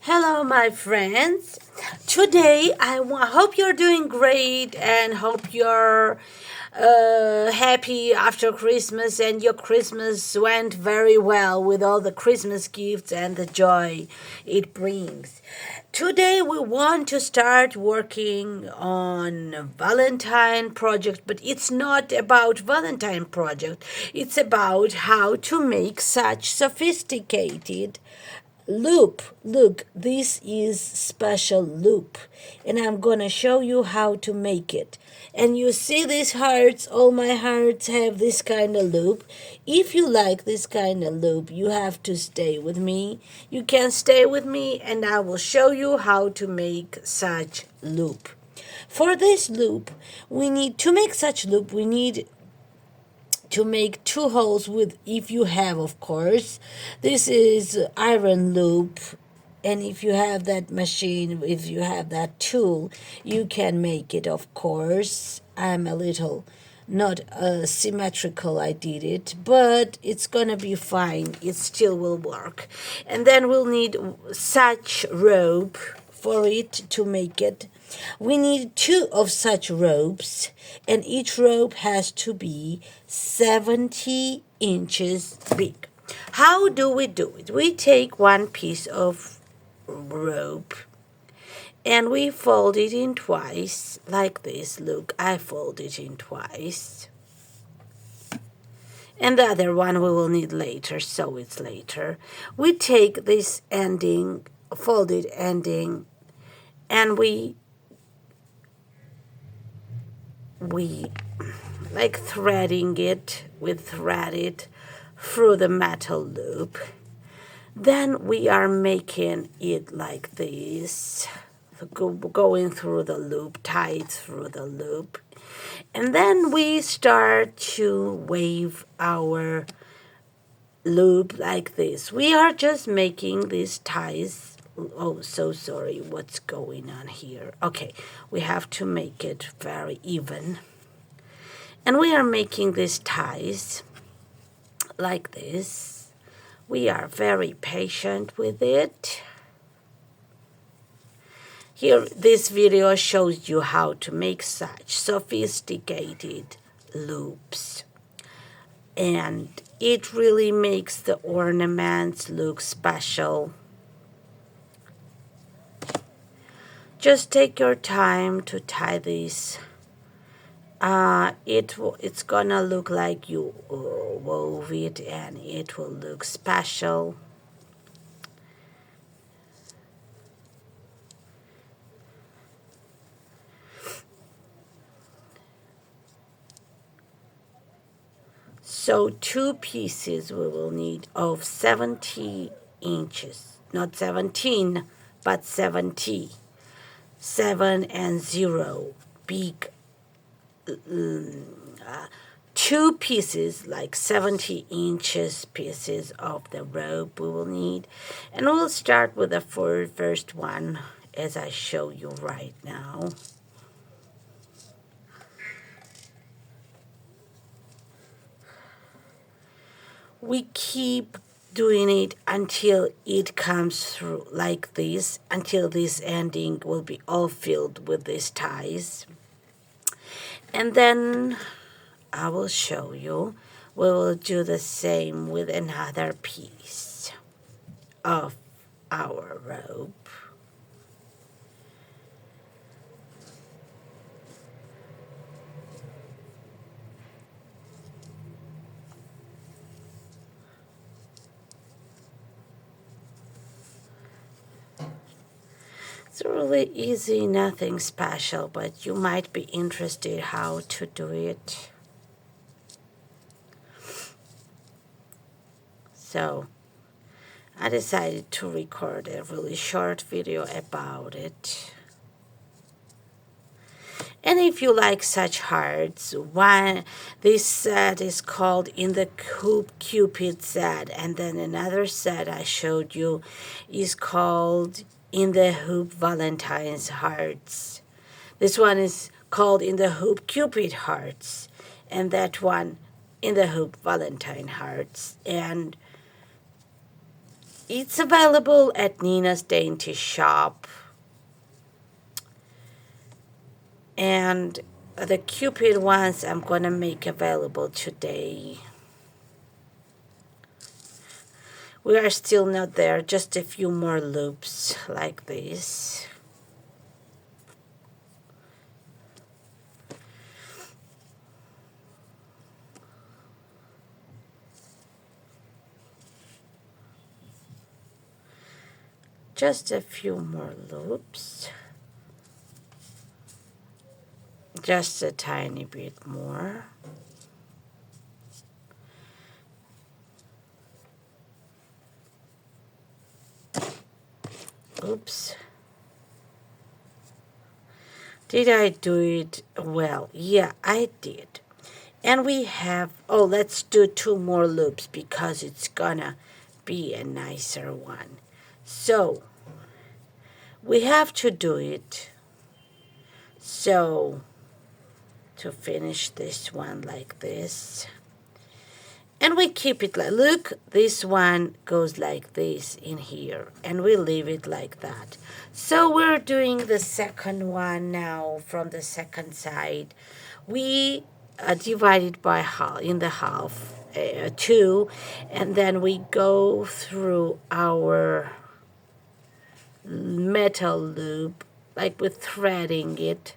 Hello, my friends. Today, hope you're doing great and hope you're happy after Christmas and your Christmas went very well with all the Christmas gifts and the joy it brings. Today, we want to start working on a Valentine project, but it's not about Valentine project. It's about how to make such sophisticated loop. Look, this is special loop, and I'm gonna show you how to make it. And you see these hearts, all my hearts have this kind of loop. If you like this kind of loop, you have to stay with me. You can stay with me and I will show you how to make such loop. For this loop, we need to make such loop, we need to make two holes with, if you have, of course, this is iron loop, and if you have that machine, if you have that tool, you can make it, of course. I'm a little not symmetrical, I did it, but it's gonna be fine, it still will work. And then we'll need such rope for it to make it. We need 2 of such ropes, and each rope has to be 70 inches big. How do we do it? We take one piece of rope and we fold it in twice, like this. Look, I fold it in twice. And the other one we will need later, so it's later. We take this ending, folded ending, and we like threading it, we thread it through the metal loop. Then we are making it like this, going through the loop, tied through the loop. And then we start to wave our loop like this. We are just making these ties. Oh, so sorry, what's going on here? Okay, we have to make it very even. And we are making these ties like this. We are very patient with it. Here, this video shows you how to make such sophisticated loops. And it really makes the ornaments look special. Just take your time to tie this. It's gonna look like you wove it, and it will look special. So 2 pieces we will need of 70 inches, not 17, but 70. 7 and 0, big 2 pieces, like 70 inches pieces of the rope we will need. And we'll start with the first one as I show you right now. We keep doing it until it comes through like this, until this ending will be all filled with these ties. And then I will show you, we will do the same with another piece of our rope. It's really easy, nothing special, but you might be interested how to do it. So I decided to record a really short video about it. And if you like such hearts, this set is called In the Hoop Cupid set, and then another set I showed you is called In the Hoop Valentine's Hearts. This one is called In the Hoop Cupid Hearts, and that one In the Hoop Valentine Hearts. And It's available at Nina's Dainty Shop. And the Cupid ones I'm gonna make available today. We are still not there, just a few more loops like this. Just a few more loops. Just a tiny bit more. Oops. Did I do it well? Yeah, I did. And we have, oh, let's do 2 more loops because it's gonna be a nicer one. So, we have to do it. So, to finish this one like this. And we keep it like, look, this one goes like this in here. And we leave it like that. So we're doing the second one now from the second side. We divide it by half, in the half, 2. And then we go through our metal loop, like with threading it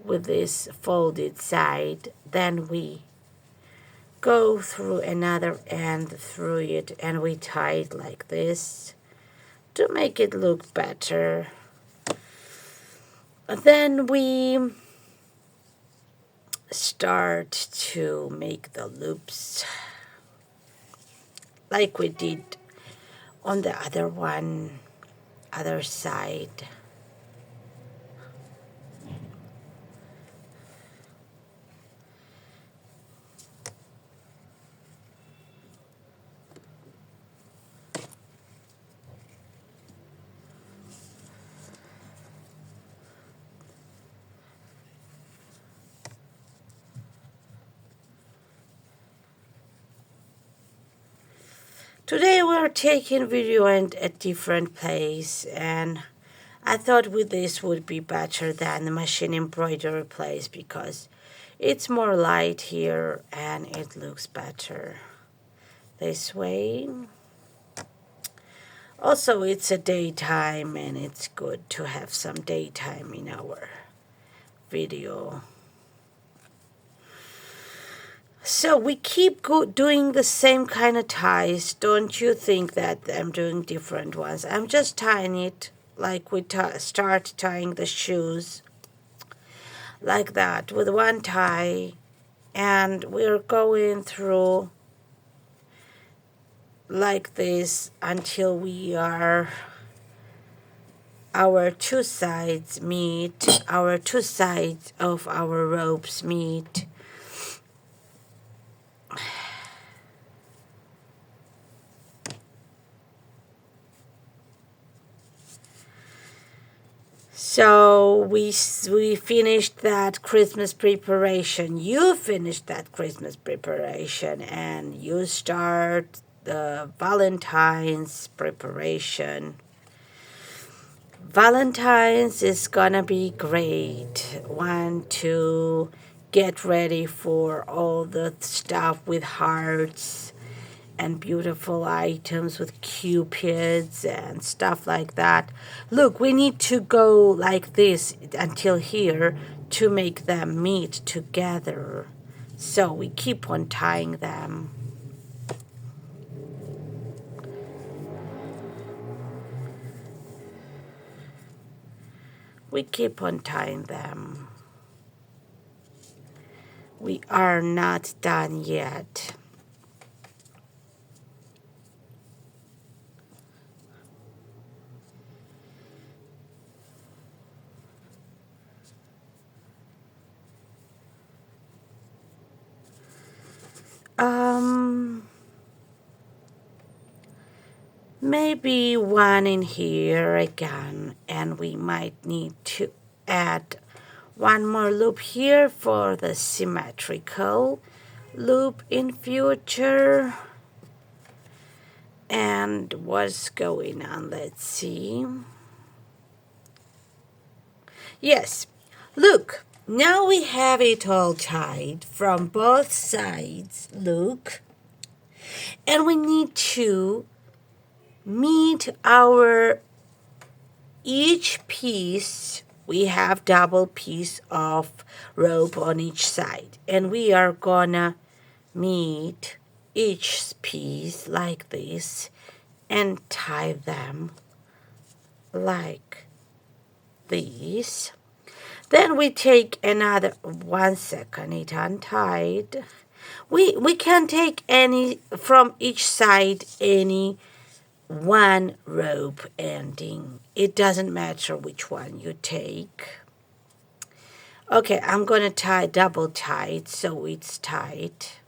with this folded side. Then we go through another end through it, and we tie it like this to make it look better. Then we start to make the loops like we did on the other side. Today we're taking video at a different place, and I thought with this would be better than the machine embroidery place because it's more light here and it looks better this way. Also, it's a daytime and it's good to have some daytime in our video. So we keep doing the same kind of ties. Don't you think that I'm doing different ones? I'm just tying it like we start tying the shoes. Like that, with one tie. And we're going through like this until our 2 sides meet. Our 2 sides of our ropes meet. So we finished that Christmas preparation. You finished that Christmas preparation, and you start the Valentine's preparation. Valentine's is gonna be great. One to get ready for all the stuff with hearts and beautiful items with cupids and stuff like that. Look, we need to go like this until here to make them meet together. So we keep on tying them. We keep on tying them. We are not done yet. Maybe one in here again, and we might need to add one more loop here for the symmetrical loop in future. And what's going on? Let's see. Yes, look, now we have it all tied from both sides. Look, and we need to meet our each piece. We have double piece of rope on each side, and we are gonna meet each piece like this and tie them like this. Then we take another 1 second, it untied. We can take any from each side, any one rope ending. It doesn't matter which one you take. Okay, I'm gonna tie double tight so it's tight.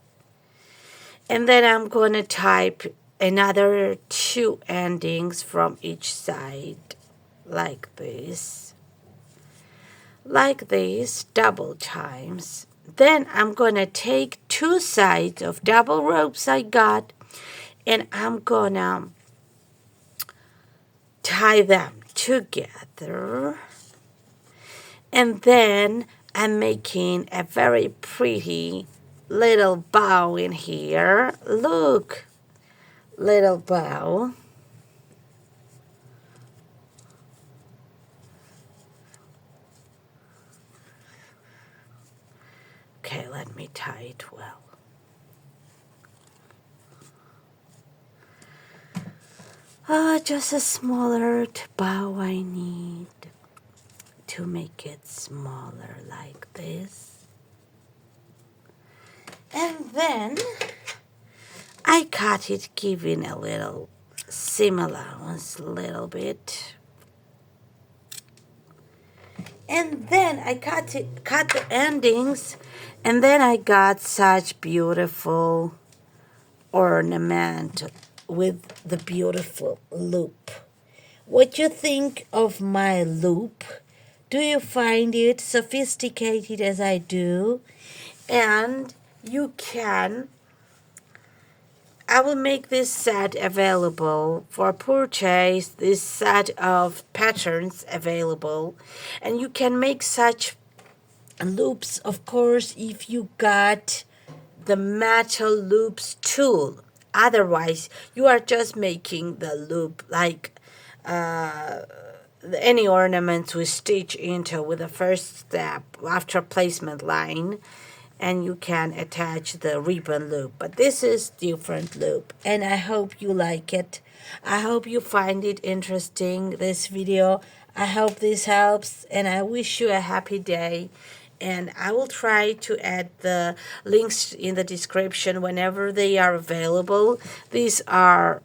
And then I'm gonna tie another 2 endings from each side like this. Like this, double times. Then I'm gonna take 2 sides of double ropes I got, and I'm gonna tie them together. And then I'm making a very pretty little bow in here. Look, little bow. Okay, let me tie it well. Just a smaller bow I need to make it smaller like this. And then I cut it, giving a little seam allowance, a little bit. And then I cut the endings, and then I got such beautiful ornament with the beautiful loop. What you think of my loop? Do you find it sophisticated as I do? And you can, I will make this set available for purchase, this set of patterns available, and you can make such loops, of course, if you got the metal loops tool. Otherwise, you are just making the loop like any ornaments we stitch into with the first step after placement line, and you can attach the ribbon loop. But this is different loop, and I hope you like it. I hope you find it interesting, this video. I hope this helps, and I wish you a happy day. And I will try to add the links in the description whenever they are available. These are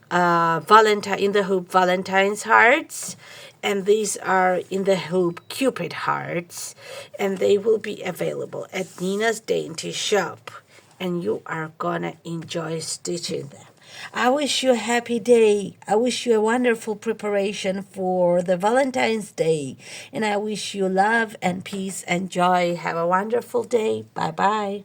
Valentine in the hoop Valentine's hearts, and these are in the hoop Cupid hearts, and they will be available at Nina's Dainty Shop, and you are gonna enjoy stitching them. I wish you a happy day. I wish you a wonderful preparation for the Valentine's Day, and I wish you love and peace and joy. Have a wonderful day. Bye bye.